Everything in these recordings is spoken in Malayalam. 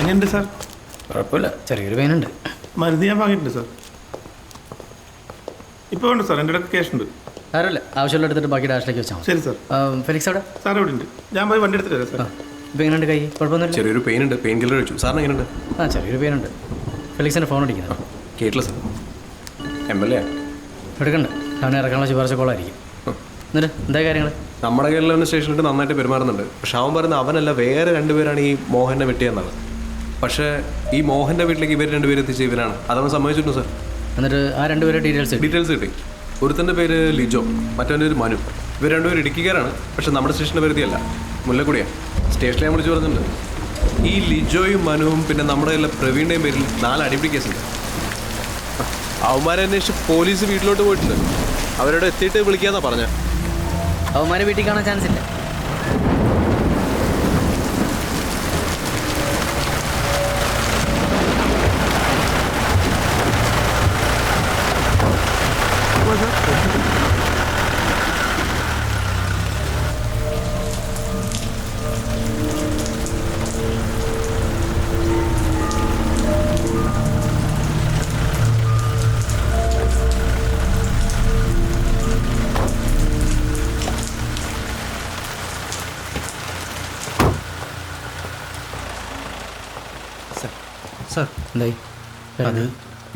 എങ്ങനെയുണ്ട് സാർ? കുഴപ്പമില്ല, ചെറിയൊരു പെയിനുണ്ട്. മരുന്ന് ഞാൻ വാങ്ങിയിട്ടുണ്ട് സാർ. ഇപ്പോൾ ഉണ്ട് സാർ, എൻ്റെ അടുത്ത് ക്യാഷ് ഉണ്ട്. സാരമില്ല, ആവശ്യമുള്ള എടുത്തിട്ട് ബാക്കി ഡാഷിലേക്ക് വെച്ചാൽ ശരി സാർ. ഫെലിക്സ് അവിടെ? സാർ ഇവിടെ ഉണ്ട്, ഞാൻ പോയി വണ്ടി എടുത്തിട്ട് വരാം സാർ. ഇപ്പം എങ്ങനെയുണ്ട് കൈ? കുഴപ്പമൊന്നുമില്ല. ചെറിയൊരു പെയിൻ ഉണ്ട്, പെയിൻ കില്ലർ വെച്ചു. സാറിന് എങ്ങനെയുണ്ട്? ചെറിയൊരു പെയിനുണ്ട്. ഫെലിക്സിൻ്റെ ഫോൺ അടിക്കുന്നത് കേട്ടില്ല സാർ. MLA എടുക്കണ്ട, അവനെ ഇറക്കാനുള്ള ശുപാർശ കോളായിരിക്കും. എന്നിട്ട് എന്താ കാര്യങ്ങൾ? നമ്മുടെ കേരളം സ്റ്റേഷനിൽ നന്നായിട്ട് പെരുമാറുന്നുണ്ട്. പക്ഷെ അവൻ പറയുന്ന അവനല്ല, വേറെ രണ്ടുപേരാണ് ഈ മോഹനെ വെട്ടിയെന്നാണ്. പക്ഷേ ഈ മോഹൻ്റെ വീട്ടിലേക്ക് ഇവർ രണ്ടുപേരും എത്തിച്ച ഇവരാണ്. അതവൻ സമ്മതിച്ചിട്ടുണ്ട് സാർ. എന്നിട്ട് ആ രണ്ടുപേരെ ഡീറ്റെയിൽസ് കിട്ടി. ഒരുത്തൻ്റെ പേര് ലിജോ, മറ്റവൻ്റെ പേര് മനു. ഇവർ രണ്ടുപേരും ഇടുക്കിക്കാരാണ്. പക്ഷെ നമ്മുടെ സ്റ്റേഷൻ്റെ പരിധിയല്ല, മുല്ലക്കുടിയാണ്. സ്റ്റേഷനിൽ ഞാൻ വിളിച്ച് പറഞ്ഞിട്ടുണ്ട്. ഈ ലിജോയും മനുവും പിന്നെ നമ്മുടെ കയ്യിലെ പ്രവീണിൻ്റെയും പേരിൽ 4 അടിപിടി കേസുണ്ട്. അവന്മാരെ അന്വേഷിച്ച് പോലീസ് വീട്ടിലോട്ട് പോയിട്ടുണ്ട്. അവരോട് എത്തിയിട്ട് വിളിക്കാന്നാ പറഞ്ഞ. അവന്മാരെ വീട്ടിൽ കാണാൻ ചാൻസ് ഇല്ല. സാർ, എന്തായി? അത്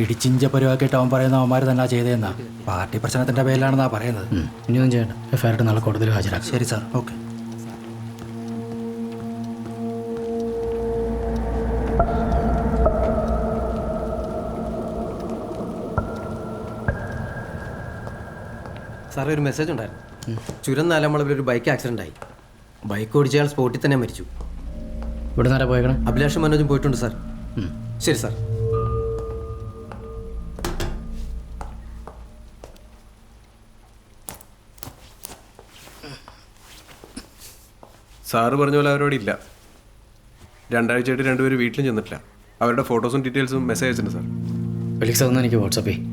ഇടിച്ചിഞ്ച പരിവാക്കിയിട്ട് അവൻ പറയുന്ന അവന്മാർ തന്നെ ചെയ്തതെന്നാ. പാർട്ടി പ്രശ്നത്തിൻ്റെ പേരിലാണെന്നാ പറയുന്നത്. ഇനിയൊന്നും ചെയ്യണ്ട, FIR നാളെ കൂടുതൽ ഹാജരാക്കും. ശരി സാർ, ഓക്കെ. സാറേ, ഒരു മെസ്സേജ് ഉണ്ടായിരുന്നു. ചുരം നാലാമ്പളവിൽ ഒരു ബൈക്ക് ആക്സിഡൻ്റ് ആയി. ബൈക്ക് ഓടിച്ചയാൾ സ്പോട്ടിൽ തന്നെ മരിച്ചു. ഇവിടെ നേരെ പോയേക്കണം. അഭിലാഷും മനോജും പോയിട്ടുണ്ട് സാർ. ശരി സാർ. സാറ് പറഞ്ഞ പോലെ അവരോട് ഇല്ല. 2 ആഴ്ചയായിട്ട് രണ്ടുപേരും വീട്ടിലും ചെന്നിട്ടില്ല. അവരുടെ ഫോട്ടോസും ഡീറ്റെയിൽസും മെസ്സേജ് അയച്ചിട്ടുണ്ട് സാർ. ഫെലിക്സ് അതൊന്നും എനിക്ക് വാട്സാപ്പ് ചെയ്യും.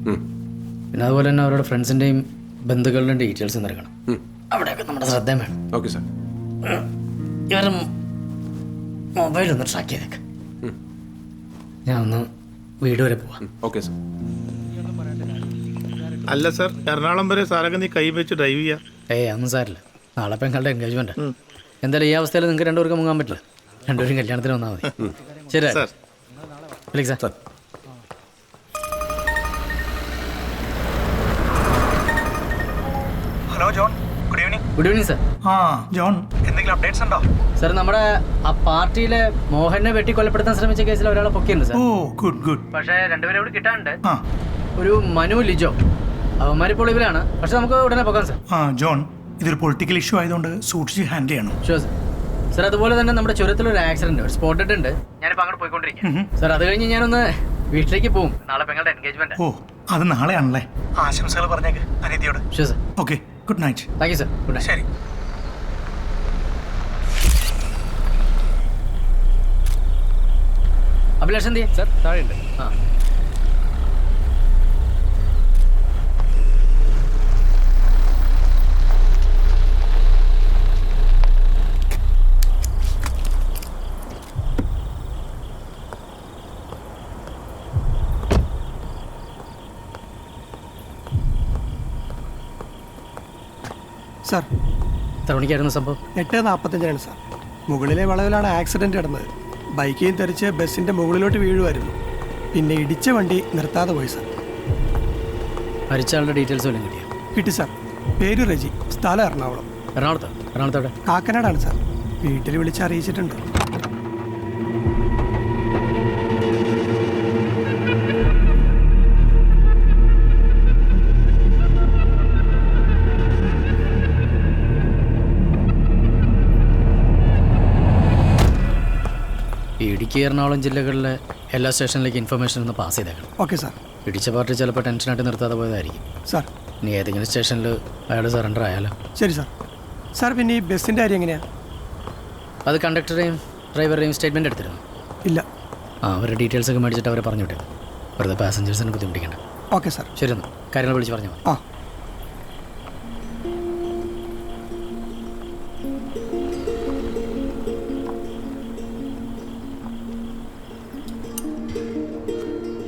പിന്നെ അതുപോലെ തന്നെ അവരുടെ ഫ്രണ്ട്സിൻ്റെയും ബന്ധുക്കളുടെയും ഡീറ്റെയിൽസ് നിറക്കണം. അവിടെയൊക്കെ നമ്മുടെ ശ്രദ്ധയും വേണം. Okay sir. ഇവരുടെ മൊബൈലൊന്ന് ട്രാക്ക് ചെയ്തേക്ക്. ഞാൻ ഒന്ന് വീട് വരെ പോവാം. Okay sir. അല്ല സാർ, എറണാകുളം വരെ സാറൊക്കെ നീ കൈ വെച്ച് ഡ്രൈവ് ചെയ്യാം. ഒന്നും സാരില്ല, നാളെ പെങ്ങളുടെ എൻഗേജ്മെന്റ്. എന്തായാലും ഈ അവസ്ഥയിൽ നിങ്ങൾക്ക് രണ്ടുപേർക്കും മുങ്ങാൻ പറ്റില്ല. രണ്ടുപേരും കല്യാണത്തിന് വന്നാൽ മതി. ശരി sir. Felix sir. Hello John, good evening. Good evening sir. ആ ജോൺ, എന്തെങ്കിലും അപ്ഡേറ്റ്സ് ഉണ്ടോ? സാർ, നമ്മുടെ ആ പാർട്ടിയിലെ മോഹനെ വെട്ടി കൊലപ്പെടുത്താൻ ശ്രമിച്ച കേസിൽ ഒരാളെ പൊക്കിയുണ്ട് സാർ. ഓ ഗുഡ് ഗുഡ്. പക്ഷേ രണ്ടുപേരും ഇവിടെ കിട്ടാനുണ്ട്. ആ ഒരു മനു, ലിജോ, അവന്മാരിപ്പോൾ ഇവരാണ്. പക്ഷെ നമുക്ക് ഉടനെ പോകാം സാർ. ആ ജോൺ, ഇതൊരു പൊളിറ്റിക്കൽ ഇഷ്യൂ ആയതുകൊണ്ട് സൂക്ഷിച്ച് ഹാൻഡിൽ ചെയ്യണം. Sure sir. സാർ, അതുപോലെ തന്നെ നമ്മുടെ ചുരത്തിലൊരു ആക്സിഡന്റ്, ഒരു സ്പോട്ടഡ് ഉണ്ട്. ഞാനിപ്പോൾ അങ്ങോട്ട് പോയിക്കൊണ്ടിരിക്കും സാർ. അത് കഴിഞ്ഞ് ഞാനൊന്ന് വീട്ടിലേക്ക് പോകും. നാളെ പെങ്ങളുടെ എൻഗേജ്മെന്റ്. ഓ, അത് നാളെയാണല്ലേ? ആശംസകൾ പറഞ്ഞേക്ക് അനിതിയോട്. Sure sir. Okay, good night. Thank you sir. Good night. ശരി. അഭിലാഷ് എന്ത് സാർ താഴെയുണ്ട്. ആ സാർ, എത്ര മണിക്കായിരുന്നു സംഭവം? 8:45 സാർ. മുകളിലെ വളവിലാണ് ആക്സിഡൻറ്റ് നടന്നത്. ബൈക്കിൽ തെറിച്ച് ബസ്സിൻ്റെ മുകളിലോട്ട് വീഴുമായിരുന്നു. പിന്നെ ഇടിച്ച വണ്ടി നിർത്താതെ പോയി സാർ. മരിച്ച ആളുടെ ഡീറ്റെയിൽസ് വല്ലതും കിട്ടിയോ? കിട്ടി സാർ. പേര് റെജി, സ്ഥലം എറണാകുളം. എറണാകുളത്തോടെ കാക്കനാടാണ് സാർ. വീട്ടിൽ വിളിച്ച് അറിയിച്ചിട്ടുണ്ട്. ഇടുക്കി, എറണാകുളം ജില്ലകളിലെ എല്ലാ സ്റ്റേഷനിലേക്ക് ഇൻഫർമേഷൻ ഒന്ന് പാസ് ചെയ്തേക്കണം. Okay sir. ഇടിച്ച പാർട്ടി ചിലപ്പോൾ ടെൻഷനായിട്ട് നിർത്താതെ പോയതായിരിക്കും സാർ. ഇനി ഏതെങ്കിലും സ്റ്റേഷനിൽ അയാൾ സറണ്ടർ ആയാലോ? ശരി സാർ. സാർ, പിന്നെ ഈ ബസ്സിൻ്റെ കാര്യം എങ്ങനെയാണ്? അത് കണ്ടക്ടറെയും ഡ്രൈവറുടെയും സ്റ്റേറ്റ്മെൻറ്റ് എടുത്തിരുന്നു. ഇല്ല. അവരുടെ ഡീറ്റെയിൽസ് ഒക്കെ മേടിച്ചിട്ട് അവരെ പറഞ്ഞു വിട്ടേ. വെറുതെ പാസഞ്ചേഴ്സിനെ ബുദ്ധിമുട്ടിക്കണ്ട. Okay sir. ശരി, ഒന്ന് കാര്യങ്ങൾ വിളിച്ച് പറഞ്ഞാൽ മതി. ആ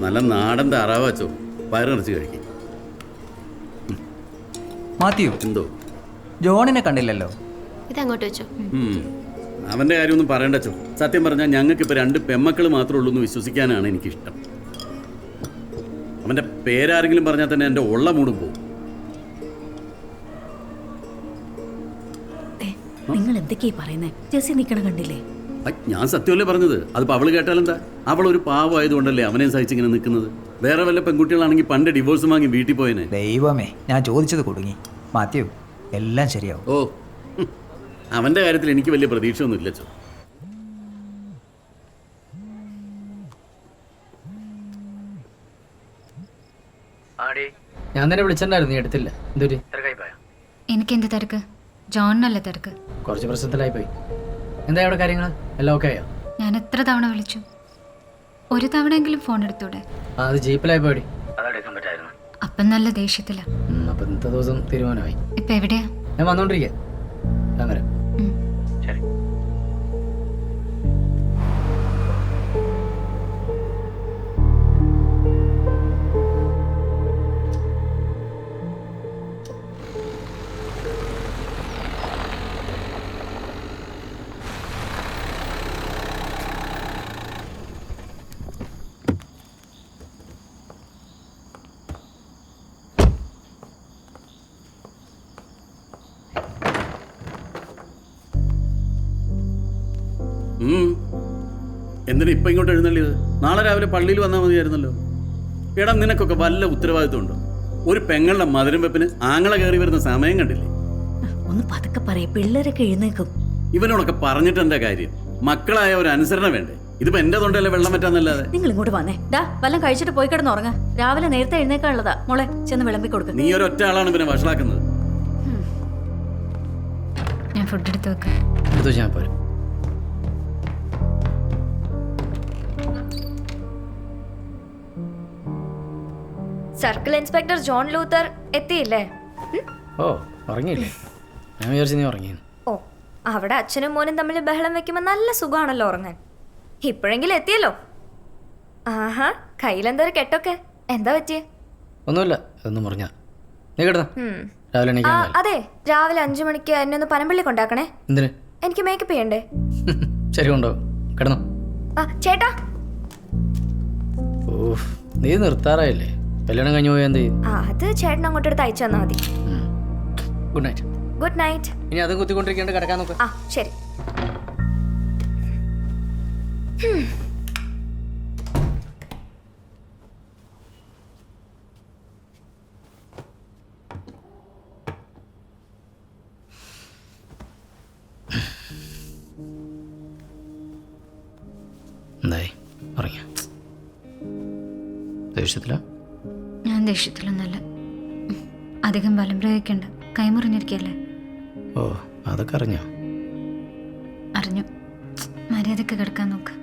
നല്ല നാടൻ താറാവ് വെച്ചോ, വയറിറച്ച് കഴിക്കും. മാത്യു, എന്തോ ജോണിനെ കണ്ടില്ലല്ലോ. ഇതങ്ങോട്ട് വെച്ചോ. അവൻ്റെ കാര്യമൊന്നും പറയണ്ടച്ചോ. സത്യം പറഞ്ഞാൽ ഞങ്ങൾക്കിപ്പോൾ 2 പെമ്മക്കൾ മാത്രമേ ഉള്ളൂ എന്ന് വിശ്വസിക്കാനാണ് എനിക്കിഷ്ടം. അവൻ്റെ പേരാരെങ്കിലും പറഞ്ഞാൽ തന്നെ എൻ്റെ ഉള്ള മൂടും പോകും. നിങ്ങൾ എന്തൊക്കെയാ പറയുന്നേ? ജെസ്സി നിക്കണ കണ്ടില്ലേ? ഞാൻ സത്യമല്ലേ പറഞ്ഞത്. അതിപ്പോൾ അവൾ കേട്ടാലെന്താ? അവളൊരു പാവമായതുകൊണ്ടല്ലേ അവനെ സഹിച്ചിങ്ങനെ നിൽക്കുന്നത്. വേറെ വല്ല പെൺകുട്ടികളാണെങ്കിൽ പണ്ട് ഡിവോഴ്സ് വാങ്ങി വീട്ടിൽ പോയനെ. ദൈവമേ, ഞാൻ ചോദിച്ചത് കുടുങ്ങി. മാത്യു, എല്ലാം ശരിയാവും. ഓ, അവൻ്റെ കാര്യത്തിൽ എനിക്ക് വലിയ പ്രതീക്ഷയൊന്നും ഇല്ലച്ചോ. ഞാൻ തന്നെ വിളിച്ചിട്ടുണ്ടായിരുന്നു, നീ എടുത്തില്ല. എന്തൊരു തിരക്കായി പോയാ? എനിക്ക് എന്ത് തിരക്ക്? ജോണിനല്ല തിരക്ക്. കുറച്ച് പ്രശ്നത്തിലായി പോയി. എന്താ അവിടെ കാര്യങ്ങൾ? എല്ലാം ഓക്കെ ആയോ? ഞാൻ എത്ര തവണ വിളിച്ചു? ഒരു തവണയെങ്കിലും ഫോൺ എടുത്തൂടെ? അത് ജീപ്പിലായി പോയി. അതെടുക്കാൻ പറ്റായിരുന്നു. അപ്പം നല്ല ദേഷ്യത്തില. അപ്പൊ ഇന്നത്തെ ദിവസം തീരുമാനമായി. ഇപ്പൊ എവിടെയാ? ഞാൻ വന്നോണ്ടിരിക്കാം. ഞാൻ വരാം. ശരി. എന്തിനാ ഇപ്പം ഇങ്ങോട്ട് എഴുന്നള്ളിയത്? നാളെ രാവിലെ പള്ളിയിൽ വന്നാൽ മതിയായിരുന്നല്ലോ. എടാ, നിനക്കൊക്കെ വല്ല ഉത്തരവാദിത്വം ഉണ്ടോ? ഒരു പെങ്ങളുടെ മധുരം വെപ്പിന് ആങ്ങളെ കയറി വരുന്ന സമയം കണ്ടില്ലേ? ഒന്ന് പതുക്കെ പറയ, പിള്ളേരൊക്കെ എഴുന്നേക്കും. ഇവനോടൊക്കെ പറഞ്ഞിട്ട് എന്താ കാര്യം? മക്കളായ ഒരു അനുസരണ വേണ്ടേ? ഇതിപ്പോ എന്റെ തൊണ്ടല്ലേ വെള്ളം പറ്റാന്നല്ലാതെ. നിങ്ങൾ ഇങ്ങോട്ട് വന്നേ. വല്ലം കഴിച്ചിട്ട് പോയി കിടന്ന് ഉറങ്ങ. രാവിലെ നേരത്തെ എഴുന്നേക്കാനുള്ളതാ. മോളെ ചെന്ന് വിളമ്പി കൊടുക്ക. നീ ഒരൊറ്റ ആളാണ് പിന്നെ വഷളാക്കുന്നത്. ഞാൻ ഫുഡ് എടുത്ത് വെക്ക. എടുത്തു ഞാൻ പോരും. സർക്കിൾ ഇൻസ്പെക്ടർ ജോൺ ലൂത്തർ എത്തിയില്ലേ? ഓ, ഉറങ്ങിയില്ലേ? ഞാൻ വിചാരിച്ചു നീ ഉറങ്ങി. ഓ, അവിടെ അച്ഛനും മോനും തമ്മിൽ ബഹളം വെക്കുമ്പോൾ നല്ല സുഖമാണല്ലോ ഉറങ്ങാൻ. ഇപ്പോഴെങ്കിലും എത്തിയല്ലോ. ആഹാ, കയ്യിലെന്തൊരു കെട്ടൊക്കെ. എന്താ പറ്റിയേ? ഒന്നുമില്ല, ഇതൊന്നും പറഞ്ഞ നീ കിടന്ന രാവിലെ എണീക്കാൻ. അതെ, രാവിലെ 5 മണിക്ക് എന്നെ ഒന്ന് പനമ്പള്ളി കൊണ്ടാക്കണേ. എന്തിന്? എനിക്ക് മേക്കപ്പ് ചെയ്യണ്ടേ. ശരി, കൊണ്ടോ. കിടന്നു. ചേട്ടാ. ഓ, നീ നിർത്താറായില്ലേ? കല്യാണം കഴിഞ്ഞു പോയാൽ എന്ത് ചെയ്യും? അത് ചേട്ടൻ അങ്ങോട്ട് എടുത്ത് അയച്ചു തന്നാ മതി. Good night. Good night. ഇനി അതും കുത്തിക്കൊണ്ടിരിക്കേണ്ട കിടക്കാൻ നോക്ക്. ശരി. എന്തായി? ഉറങ്ങിയ? ദേഷ്യത്തില? ഞാൻ ദേഷ്യത്തിലൊന്നല്ല. അധികം ബലം പ്രയോഗിക്കണ്ട. കൈമുറിഞ്ഞിരിക്കല്ലേ. ഓ, അതൊക്കെ അറിഞ്ഞോ? അറിഞ്ഞു. മര്യാദക്ക് കിടക്കാൻ നോക്ക്.